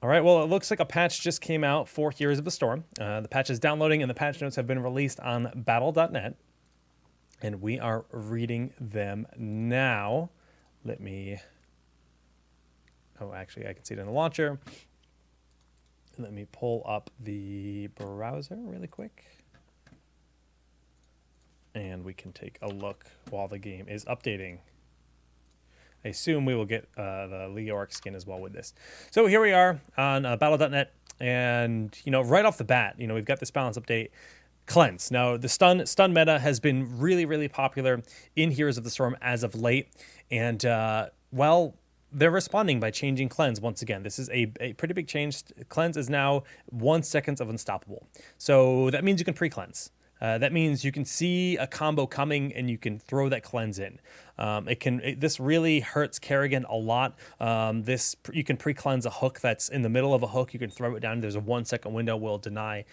All right, well, it looks like a patch just came out for Heroes of the Storm. The patch is downloading, and the patch notes have been released on battle.net, and we are reading them now. Let me... Oh, actually, I can see it in the launcher. Let me pull up the browser really quick. And we can take a look while the game is updating. I assume we will get the Leoric skin as well with this. So here we are on battle.net, and right off the bat, we've got this balance update. Cleanse. Now the stun meta has been really popular in Heroes of the Storm as of late, and they're responding by changing cleanse once again. This is a pretty big change. Cleanse is now 1 second of unstoppable, so that means you can pre-cleanse. That means you can see a combo coming and you can throw that cleanse in. This really hurts Kerrigan a lot. You can pre-cleanse a hook that's in the middle of a hook. You can throw it down. There's a 1 second window. Will deny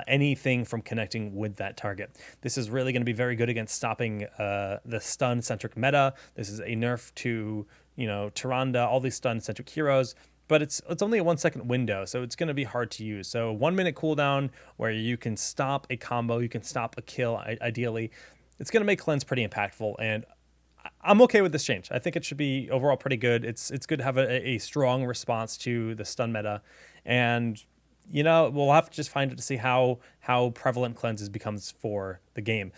anything from connecting with that target. This is really going to be very good against stopping the stun-centric meta. This is a nerf to Tyrande, all these stun-centric heroes. But it's only a 1 second window, so it's going to be hard to use. So 1 minute cooldown where you can stop a combo, you can stop a kill, ideally. It's going to make cleanse pretty impactful, and I'm okay with this change. I think it should be overall pretty good. It's good to have a strong response to the stun meta, and we'll have to just find it to see how prevalent cleanses becomes for the game.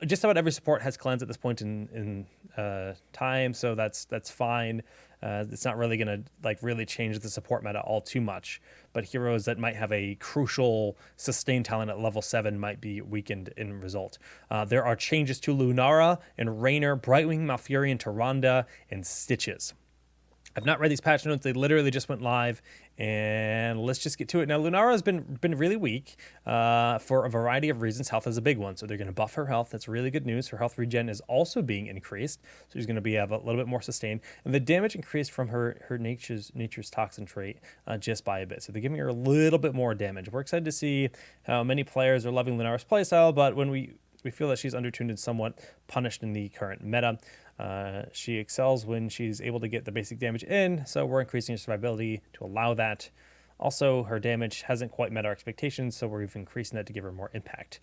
Just about every support has cleanse at this point in time, so that's fine. It's not really going to really change the support meta all too much, but heroes that might have a crucial sustained talent at level 7 might be weakened in result. There are changes to Lunara and Raynor, Brightwing, Malfurion, Tyrande, and Stitches. I've not read these patch notes. They literally just went live, and let's just get to it. Now, Lunara has been really weak for a variety of reasons. Health is a big one, so they're going to buff her health. That's really good news. Her health regen is also being increased, so she's going to have a little bit more sustain. And the damage increased from her nature's toxin trait just by a bit, so they're giving her a little bit more damage. We're excited to see how many players are loving Lunara's playstyle, but when we feel that she's undertuned and somewhat punished in the current meta. She excels when she's able to get the basic damage in, so we're increasing her survivability to allow that. Also, her damage hasn't quite met our expectations, so we're even increasing that to give her more impact.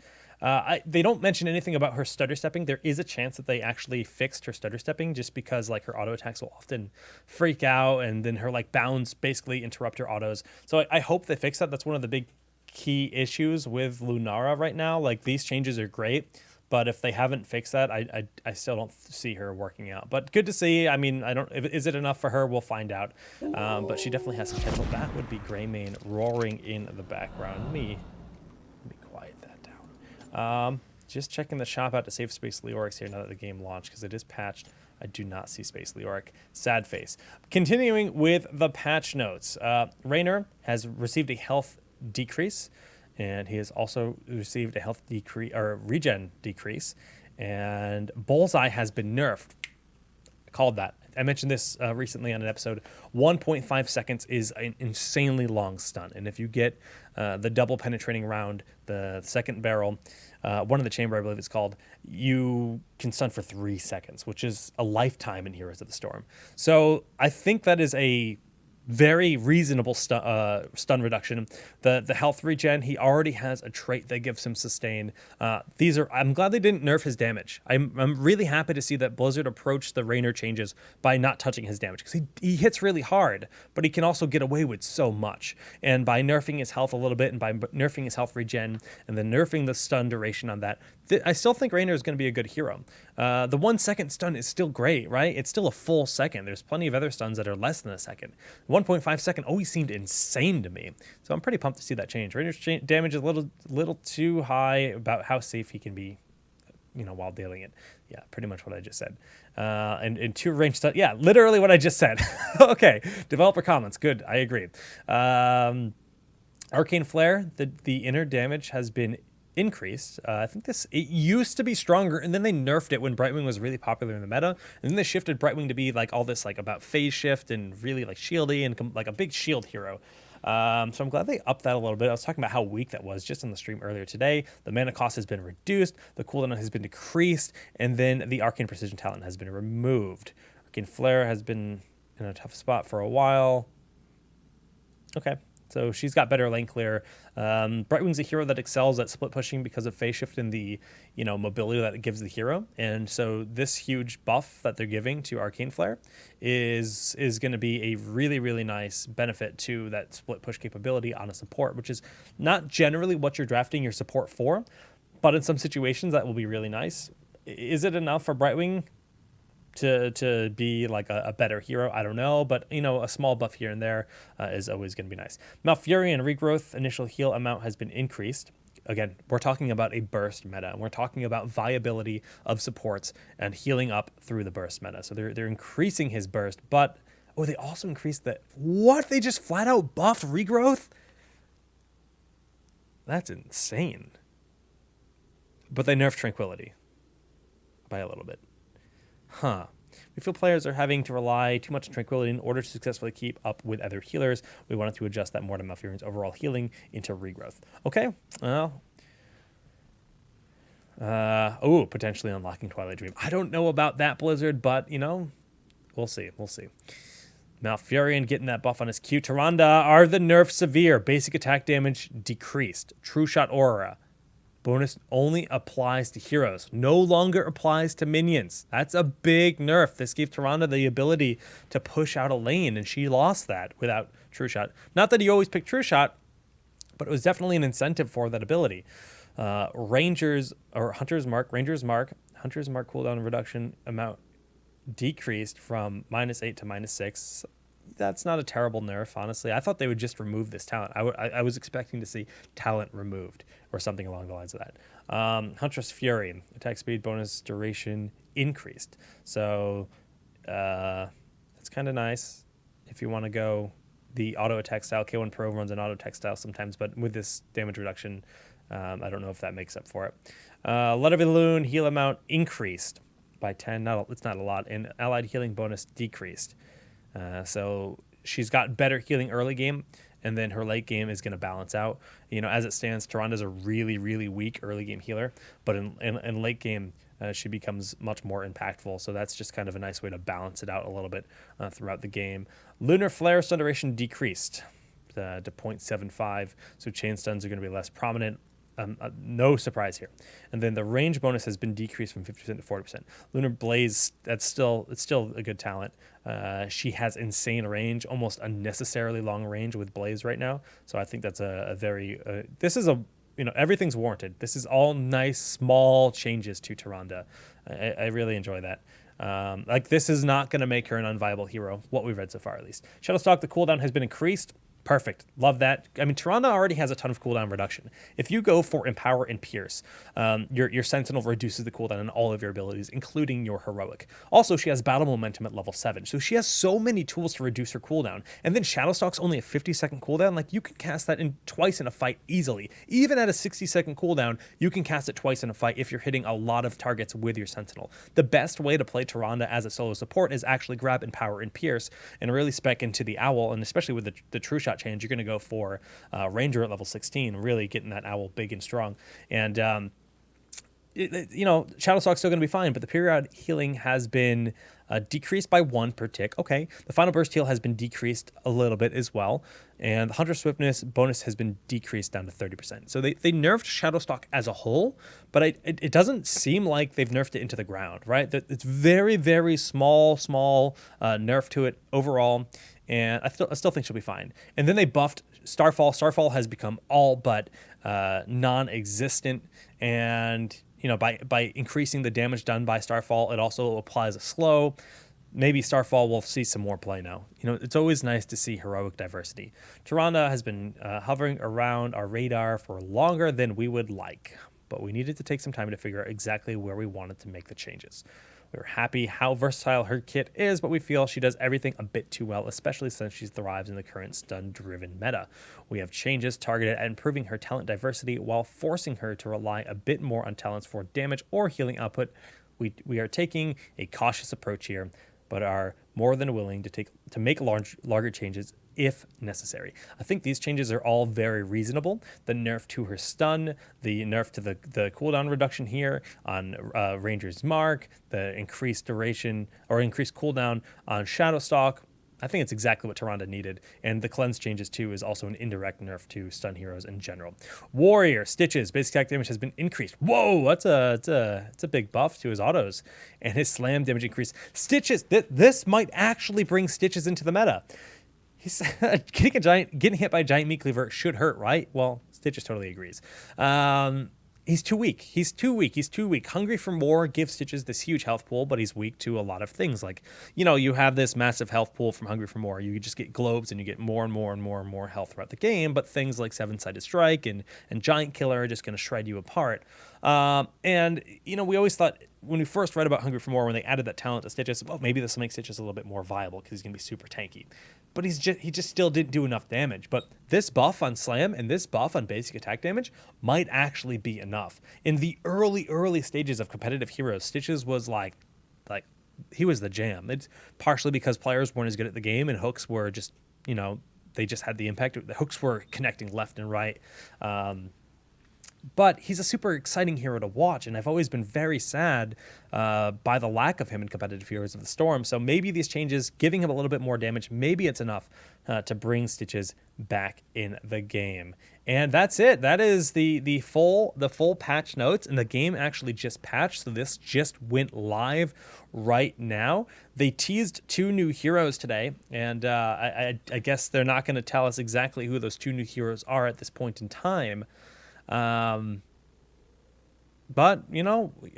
They don't mention anything about her stutter stepping. There is a chance that they actually fixed her stutter stepping just because her auto attacks will often freak out, and then her bounds basically interrupt her autos. So I hope they fix that. That's one of the big key issues with Lunara right now. These changes are great, but if they haven't fixed that, I still don't see her working out. But good to see. I mean, is it enough for her? We'll find out. But she definitely has potential. That would be Greymane roaring in the background. Let me quiet that down. Just checking the shop out to save Space Leorics here now that the game launched, because it is patched. I do not see Space Leoric. Sad face. Continuing with the patch notes. Raynor has received a health decrease, and he has also received a health decrease or regen decrease, and Bullseye has been nerfed. I called that. I mentioned this recently on an episode. 1.5 seconds is an insanely long stun, and if you get the double penetrating round, the second barrel, one in the chamber I believe it's called, you can stun for 3 seconds, which is a lifetime in Heroes of the Storm. So I think that is a very reasonable stun reduction. The health regen, he already has a trait that gives him sustain. I'm glad they didn't nerf his damage. I'm really happy to see that Blizzard approached the Raynor changes by not touching his damage, because he hits really hard, but he can also get away with so much. And by nerfing his health a little bit, and by nerfing his health regen, and then nerfing the stun duration on that, I still think Raynor is going to be a good hero. The 1 second stun is still great, right? It's still a full second. There's plenty of other stuns that are less than a second. 1.5 second always seemed insane to me. So I'm pretty pumped to see that change. Rainer's damage is a little too high about how safe he can be, while dealing it. Yeah, pretty much what I just said. And 2 range stun. Yeah, literally what I just said. Okay, developer comments. Good, I agree. Arcane Flare, the inner damage has been increased. I think it used to be stronger, and then they nerfed it when Brightwing was really popular in the meta, and then they shifted Brightwing to be all this about phase shift and really shieldy and a big shield hero. So I'm glad they upped that a little bit. I was talking about how weak that was just in the stream earlier today. The mana cost has been reduced, the cooldown has been decreased, and then the Arcane Precision talent has been removed. Arcane Flare has been in a tough spot for a while. Okay. So she's got better lane clear. Brightwing's a hero that excels at split pushing because of phase shift and the mobility that it gives the hero. And so this huge buff that they're giving to Arcane Flare is going to be a really, really nice benefit to that split push capability on a support, which is not generally what you're drafting your support for, but in some situations that will be really nice. Is it enough for Brightwing to be like a better hero? I don't know, but a small buff here and there is always going to be nice. Malfurion regrowth initial heal amount has been increased. Again, we're talking about a burst meta, and we're talking about viability of supports and healing up through the burst meta. So they're increasing his burst, but they also increased the what? They just flat out buffed regrowth? That's insane. But they nerfed tranquility by a little bit. Huh. We feel players are having to rely too much on tranquility in order to successfully keep up with other healers. We wanted to adjust that more to Malfurion's overall healing into regrowth. Okay. Well. Potentially unlocking Twilight Dream. I don't know about that, Blizzard, but, we'll see. We'll see. Malfurion getting that buff on his Q. Tyrande, are the nerfs severe? Basic attack damage decreased. True Shot Aura. Bonus only applies to heroes. No longer applies to minions. That's a big nerf. This gave Tyrande the ability to push out a lane, and she lost that without True Shot. Not that you always pick True Shot, but it was definitely an incentive for that ability. Hunter's Mark cooldown reduction amount decreased from -8 to -6. That's not a terrible nerf, honestly. I thought they would just remove this talent. I was expecting to see talent removed or something along the lines of that. Huntress Fury, attack speed, bonus duration increased. So that's kind of nice if you want to go the auto attack style. K1 Pro runs an auto attack style sometimes, but with this damage reduction, I don't know if that makes up for it. Letterballoon heal amount increased by 10. It's not a lot. And allied healing bonus decreased. So she's got better healing early game, and then her late game is going to balance out. As it stands, Tyrande's a really, really weak early game healer, but in late game, she becomes much more impactful. So that's just kind of a nice way to balance it out a little bit throughout the game. Lunar Flare stun duration decreased to 0.75, so chain stuns are going to be less prominent. No surprise here. And then the range bonus has been decreased from 50% to 40%. Lunar Blaze, it's still a good talent. She has insane range, almost unnecessarily long range with Blaze right now. So I think that's a very everything's warranted. This is all nice small changes to Tyrande. I really enjoy that. This is not going to make her an unviable hero, what we've read so far at least. Shadowstalk, the cooldown has been increased. Perfect. Love that. I mean, Tyrande already has a ton of cooldown reduction. If you go for Empower and Pierce, your Sentinel reduces the cooldown on all of your abilities, including your Heroic. Also, she has Battle Momentum at level 7, so she has so many tools to reduce her cooldown. And then Shadowstalk's only a 50-second cooldown. You can cast that twice in a fight easily. Even at a 60-second cooldown, you can cast it twice in a fight if you're hitting a lot of targets with your Sentinel. The best way to play Tyrande as a solo support is actually grab Empower and Pierce and really spec into the Owl, and especially with the True Shot change, you're going to go for Ranger at level 16, really getting that Owl big and strong. And Shadowstalk's still going to be fine, but the period healing has been decreased by 1 per tick. Okay, the final burst heal has been decreased a little bit as well, and the Hunter Swiftness bonus has been decreased down to 30%. So they nerfed Shadowstalk as a whole, but it doesn't seem like they've nerfed it into the ground, right? It's very, very small nerf to it overall, and I still think she'll be fine. And then they buffed Starfall. Starfall has become all but non-existent, and by increasing the damage done by Starfall, it also applies a slow. Maybe Starfall will see some more play now. It's always nice to see heroic diversity. Tyrande has been hovering around our radar for longer than we would like, but we needed to take some time to figure out exactly where we wanted to make the changes. We're happy how versatile her kit is, but we feel she does everything a bit too well, especially since she thrives in the current stun-driven meta. We have changes targeted at improving her talent diversity while forcing her to rely a bit more on talents for damage or healing output. We are taking a cautious approach here, but are more than willing to make larger changes if necessary. I think these changes are all very reasonable. The nerf to her stun, the nerf to the cooldown reduction here on Ranger's Mark, the increased duration or increased cooldown on Shadowstalk. I think it's exactly what Tyrande needed. And the cleanse changes too is also an indirect nerf to stun heroes in general. Warrior, Stitches, basic attack damage has been increased. Whoa, that's a big buff to his autos. And his slam damage increase. Stitches, this might actually bring Stitches into the meta. He's getting hit by a giant meat cleaver should hurt, right? Well, Stitches totally agrees. He's too weak. He's too weak. Hungry for More gives Stitches this huge health pool, but he's weak to a lot of things. Like, you have this massive health pool from Hungry for More. You just get globes and you get more and more and more and more health throughout the game, but things like Seven-Sided Strike and Giant Killer are just going to shred you apart. And we always thought when we first read about Hungry for More, when they added that talent to Stitches, well, maybe this will make Stitches a little bit more viable because he's going to be super tanky. But he just still didn't do enough damage. But this buff on Slam and this buff on basic attack damage might actually be enough. In the early stages of competitive heroes, Stitches was like he was the jam. It's partially because players weren't as good at the game and hooks were just, they just had the impact. The hooks were connecting left and right. But he's a super exciting hero to watch, and I've always been very sad by the lack of him in competitive Heroes of the Storm. So maybe these changes, giving him a little bit more damage, maybe it's enough to bring Stitches back in the game. And that's it. That is the full patch notes, and the game actually just patched, so this just went live right now. They teased 2 new heroes today, and I guess they're not going to tell us exactly who those 2 new heroes are at this point in time. But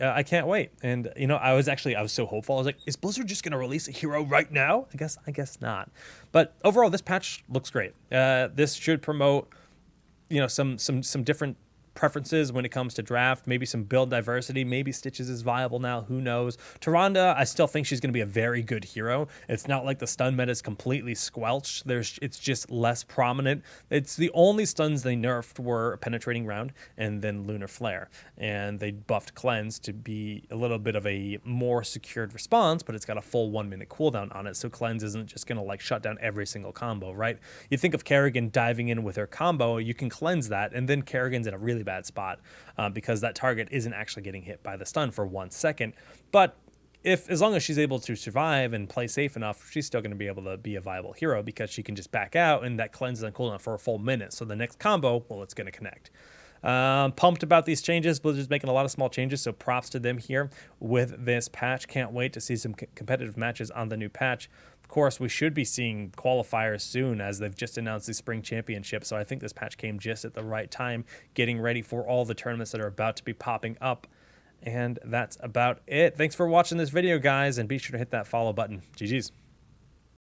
I can't wait. And I was so hopeful. I was like, is Blizzard just gonna release a hero right now? I guess not. But overall, this patch looks great. This should promote some different preferences when it comes to draft, maybe some build diversity, maybe Stitches is viable now, who knows. Tyrande, I still think she's going to be a very good hero. It's not like the stun meta is completely squelched. It's just less prominent. It's the only stuns they nerfed were Penetrating Round and then Lunar Flare, and they buffed Cleanse to be a little bit of a more secured response, but it's got a full 1-minute cooldown on it, so Cleanse isn't just going to shut down every single combo, right? You think of Kerrigan diving in with her combo, you can cleanse that, and then Kerrigan's in a really bad spot because that target isn't actually getting hit by the stun for 1 second. But as long as she's able to survive and play safe enough, she's still going to be able to be a viable hero because she can just back out and that cleanses on cooldown for a full minute. So the next combo, well, it's going to connect. Pumped about these changes. Blizzard's making a lot of small changes, so props to them here with this patch. Can't wait to see some competitive matches on the new patch. Of course, we should be seeing qualifiers soon as they've just announced the Spring Championship, so I think this patch came just at the right time, getting ready for all the tournaments that are about to be popping up. And that's about it. Thanks for watching this video, guys, and be sure to hit that follow button. GG's.